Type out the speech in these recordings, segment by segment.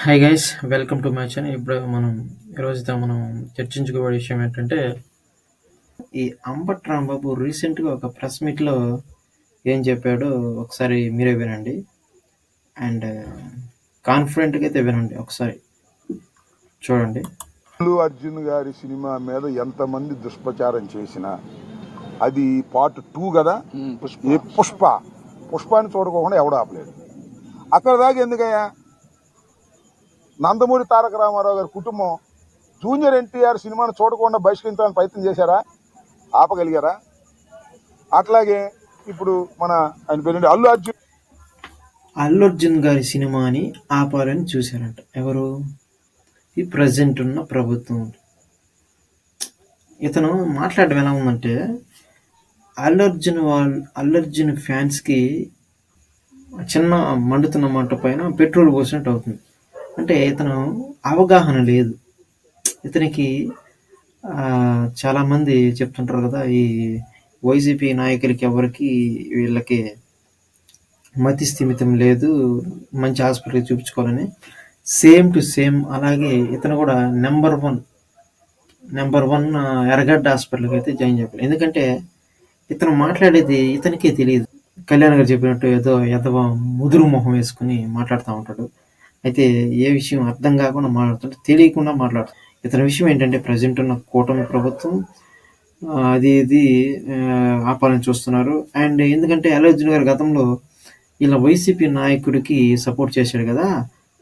Hi guys, welcome to my channel. ఇప్పుడు ఈరోజుతో మనం చర్చించుకోబడే విషయం ఏంటంటే, ఈ అంబటి రాంబాబు రీసెంట్గా ఒక ప్రెస్ మీట్లో ఏం చెప్పాడో ఒకసారి మీరే వినండి. అండ్ కాన్ఫిడెంట్గా అయితే వినండి, ఒకసారి చూడండి. అల్లు అర్జున్ గారి సినిమా మీద ఎంతమంది దుష్ప్రచారం చేసినా అది పార్ట్ 2 కదా. ఈ పుష్పాన్ని చూడకోకుండా ఎవడు ఆపలేడు. అక్కడ దాకా ఎందుకయ్యా? నందమూరి తారక రామారావు గారి కుటుంబం జూనియర్ ఎన్టీఆర్ సినిమాను చూడకుండా బహిష్కరించాలని ప్రయత్నం చేశారా? ఆపగలిగారా? అట్లాగే ఇప్పుడు మన ఆయన పేరు అల్లు అర్జున్ గారి సినిమాని ఆపాలని చూశారంట ఎవరు? ఈ ప్రజెంట్ ఉన్న ప్రభుత్వం. ఇతను మాట్లాడడం ఎలా ఉందంటే, అల్లు అర్జున్ ఫ్యాన్స్కి చిన్న మండుతున్న మంట పైన పెట్రోల్ పోసినట్టు అవుతుంది. అంటే ఇతను అవగాహన లేదు ఇతనికి. చాలామంది చెప్తుంటారు కదా, ఈ వైసీపీ నాయకులకి ఎవరికి వీళ్ళకి మతి స్థిమితం లేదు, మంచి హాస్పిటల్కి చూపించుకోవాలని. సేమ్ టు సేమ్ అలాగే ఇతను కూడా నెంబర్ వన్ ఎర్రగడ్డ హాస్పిటల్కి అయితే జాయిన్ చెప్పాలి. ఎందుకంటే ఇతను మాట్లాడేది ఇతనికే తెలియదు. కళ్యాణ్ గారు చెప్పినట్టు ఏదో ముదురు మొహం వేసుకుని మాట్లాడుతూ ఉంటాడు. అయితే ఏ విషయం అర్థం కాకుండా మాట్లాడుతుంటే, తెలియకుండా మాట్లాడుతాడు. ఇతని విషయం ఏంటంటే, ప్రజెంట్ ఉన్న కూటమి ప్రభుత్వం ఇది ఆపాలని చూస్తున్నారు. అండ్ ఎందుకంటే అల్లు అర్జున్ గారు గతంలో ఇలా వైసీపీ నాయకుడికి సపోర్ట్ చేశాడు కదా,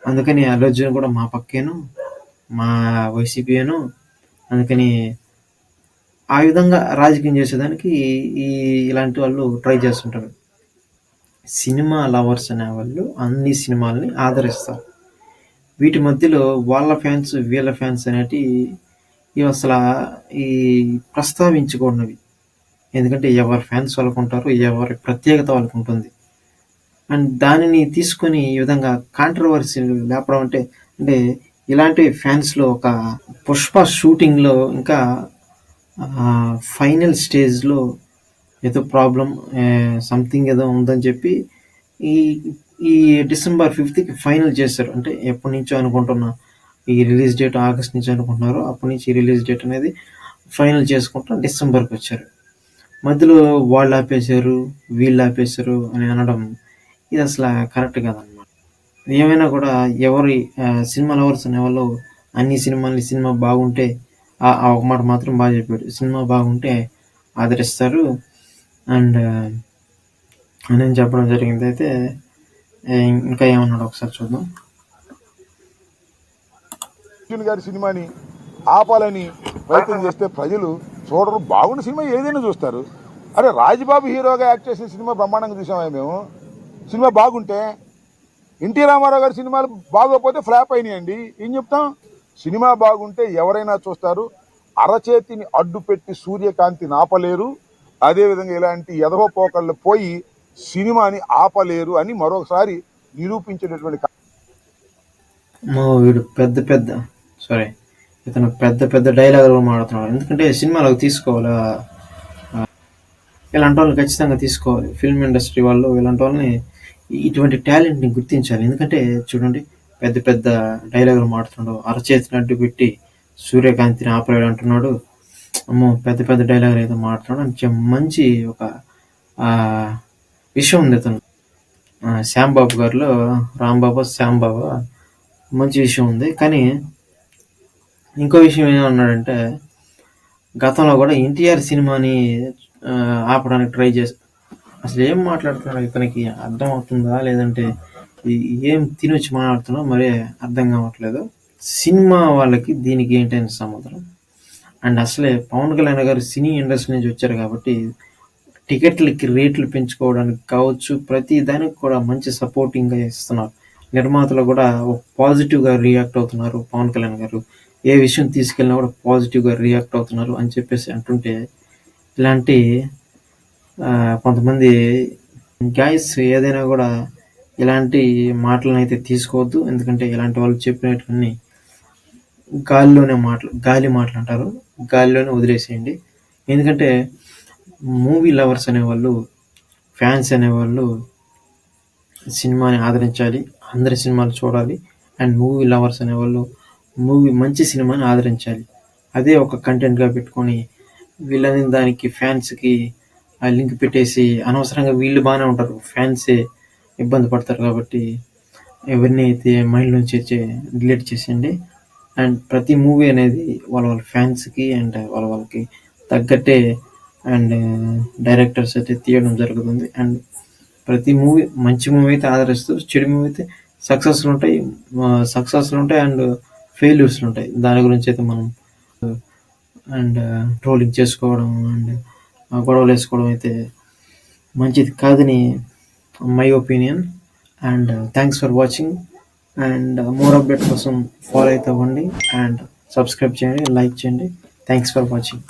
అందుకని అల్లు అర్జున్ కూడా మా పక్కేను, మా వైసీపీను, అందుకని ఆ విధంగా రాజకీయం చేసేదానికి ఇలాంటి వాళ్ళు ట్రై చేస్తుంటారు. సినిమా లవర్స్ అనేవాళ్ళు అన్ని సినిమాలని ఆదరిస్తారు. వీటి మధ్యలో వాళ్ళ ఫ్యాన్స్ వీళ్ళ ఫ్యాన్స్ అనేటి ఇవి అసలు ఈ ప్రస్తావించకూడనివి. ఎందుకంటే ఎవరి ఫ్యాన్స్ వాళ్ళకు ఉంటారు, ఎవరి ప్రత్యేకత వాళ్ళకు ఉంటుంది. అండ్ దానిని తీసుకొని ఈ విధంగా కాంట్రవర్సీ లేపడం అంటే ఇలాంటి ఫ్యాన్స్లో ఒక పుష్ప షూటింగ్లో ఇంకా ఫైనల్ స్టేజ్లో ఏదో ప్రాబ్లం సంథింగ్ ఏదో ఉందని చెప్పి ఈ డిసెంబర్ 5th ఫైనల్ చేశారు. అంటే ఎప్పటి నుంచో అనుకుంటున్నా ఈ రిలీజ్ డేట్ ఆగస్ట్ నుంచి అనుకుంటున్నారు, అప్పటి నుంచి రిలీజ్ డేట్ అనేది ఫైనల్ చేసుకుంటా డిసెంబర్కి వచ్చారు. మధ్యలో వాళ్ళు ఆపేశారు, వీళ్ళు ఆపేశారు అని అనడం ఇది అసలు కరెక్ట్ కాదన్నమాట. ఏమైనా కూడా ఎవరి సినిమా లవర్స్ అనేవాళ్ళు అన్ని సినిమా బాగుంటే ఆ ఒక మాట మాత్రం బాగా చెప్పాడు, సినిమా బాగుంటే ఆదరిస్తారు అండ్ అని చెప్పడం జరిగింది. అయితే ఇంకా ఏమన్నాడు ఒకసారి చూద్దాం. అర్జున్ గారి సినిమాని ఆపాలని ప్రయత్నం చేస్తే ప్రజలు చూడరు. బాగున్న సినిమా ఏదైనా చూస్తారు. అరే రాజ్బాబు హీరోగా యాక్ట్ చేసిన సినిమా బ్రహ్మాండంగా చూసామే మేము. సినిమా బాగుంటే, ఎన్టీ రామారావు గారి సినిమాలు బాగోకపోతే ఫ్లాప్ అయినాయండి. ఏం చెప్తాం? సినిమా బాగుంటే ఎవరైనా చూస్తారు. అరచేతిని అడ్డు పెట్టి సూర్యకాంతిని ఆపలేరు. అదేవిధంగా ఇలాంటి ఎదవ పోకళ్ళు పోయి సినిమాని ఆపలేరు అని మరొకసారి నిరూపించేటటువంటి వీడు ఇతను పెద్ద డైలాగులు మాడుతున్నాడు. ఎందుకంటే సినిమాలకు తీసుకోవాలా, ఇలాంటి వాళ్ళని ఖచ్చితంగా తీసుకోవాలి. ఫిల్మ్ ఇండస్ట్రీ వాళ్ళు ఇలాంటి వాళ్ళని, ఇటువంటి టాలెంట్ని గుర్తించాలి. ఎందుకంటే చూడండి, పెద్ద డైలాగులు మాడుతున్నాడు, అరచేతిని అడ్డు పెట్టి సూర్యకాంతిని ఆపలేడు అంటున్నాడు. అమ్మో, పెద్ద డైలాగులు ఏదో మాడుతున్నాడు అని మంచి ఒక విషయం ఉంది ఇతను. శ్యాంబాబు గారిలో రాంబాబు శ్యాంబాబు మంచి విషయం ఉంది. కానీ ఇంకో విషయం ఏమన్నాడంటే, గతంలో కూడా ఎన్టీఆర్ సినిమాని ఆపడానికి ట్రై చేసి, అసలు ఏం మాట్లాడుతున్నాడు ఇతనికి అర్థం అవుతుందా లేదంటే ఏం తినొచ్చి మాట్లాడుతున్నా మరీ అర్థం కావట్లేదు. సినిమా వాళ్ళకి దీనికి ఏంటైనా సముద్రం. అండ్ అసలే పవన్ కళ్యాణ్ గారు సినీ ఇండస్ట్రీ నుంచి వచ్చారు కాబట్టి టికెట్లకి రేట్లు పెంచుకోవడానికి కావచ్చు, ప్రతి దానికి కూడా మంచి సపోర్టింగ్గా ఇస్తున్నారు. నిర్మాతలు కూడా పాజిటివ్గా రియాక్ట్ అవుతున్నారు. పవన్ కళ్యాణ్ గారు ఏ విషయం తీసుకెళ్ళినా కూడా పాజిటివ్గా రియాక్ట్ అవుతున్నారు అని చెప్పేసి అంటుంటే, ఇలాంటి కొంతమంది గాయస్ ఏదైనా కూడా ఇలాంటి మాటలను అయితే తీసుకోవద్దు. ఎందుకంటే ఇలాంటి వాళ్ళు చెప్పినటువంటి గాలి మాటలు అంటారు, గాలిలోనే వదిలేసేయండి. ఎందుకంటే మూవీ లవర్స్ అనేవాళ్ళు, ఫ్యాన్స్ అనేవాళ్ళు సినిమాని ఆదరించాలి, అందరి సినిమాలు చూడాలి. అండ్ మూవీ లవర్స్ అనేవాళ్ళు మంచి సినిమాని ఆదరించాలి. అదే ఒక కంటెంట్‌గా పెట్టుకొని వీళ్ళని దానికి ఫ్యాన్స్‌కి లింక్ పెట్టేసి అనవసరంగా వీళ్ళు బానే ఉంటారు. ఫ్యాన్సే ఇబ్బంది పడతారు కాబట్టి ఇవన్నీ అయితే మైండ్ నుంచి డిలీట్ చేసేయండి. అండ్ ప్రతి మూవీ అనేది వాళ్ళ ఫ్యాన్స్‌కి అండ్ వాళ్ళకి తగ్గట్టే అండ్ డైరెక్టర్స్ అయితే తీయడం జరుగుతుంది. అండ్ ప్రతి మూవీ మంచి మూవీ అయితే ఆదరిస్తూ, చెడు మూవీ అయితే సక్సెస్‌లుంటాయి అండ్ ఫెయిల్యూర్స్‌లుంటాయి. దాని గురించి అయితే మనం అండ్ ట్రోలింగ్ చేసుకోవడం అండ్ గొడవలేసుకోవడం అయితే మంచిది కాదని my opinion. And thanks for watching. And more update కోసం ఫాలో అయితే అవ్వండి అండ్ సబ్స్క్రైబ్ చేయండి, లైక్ చేయండి. Thanks for watching.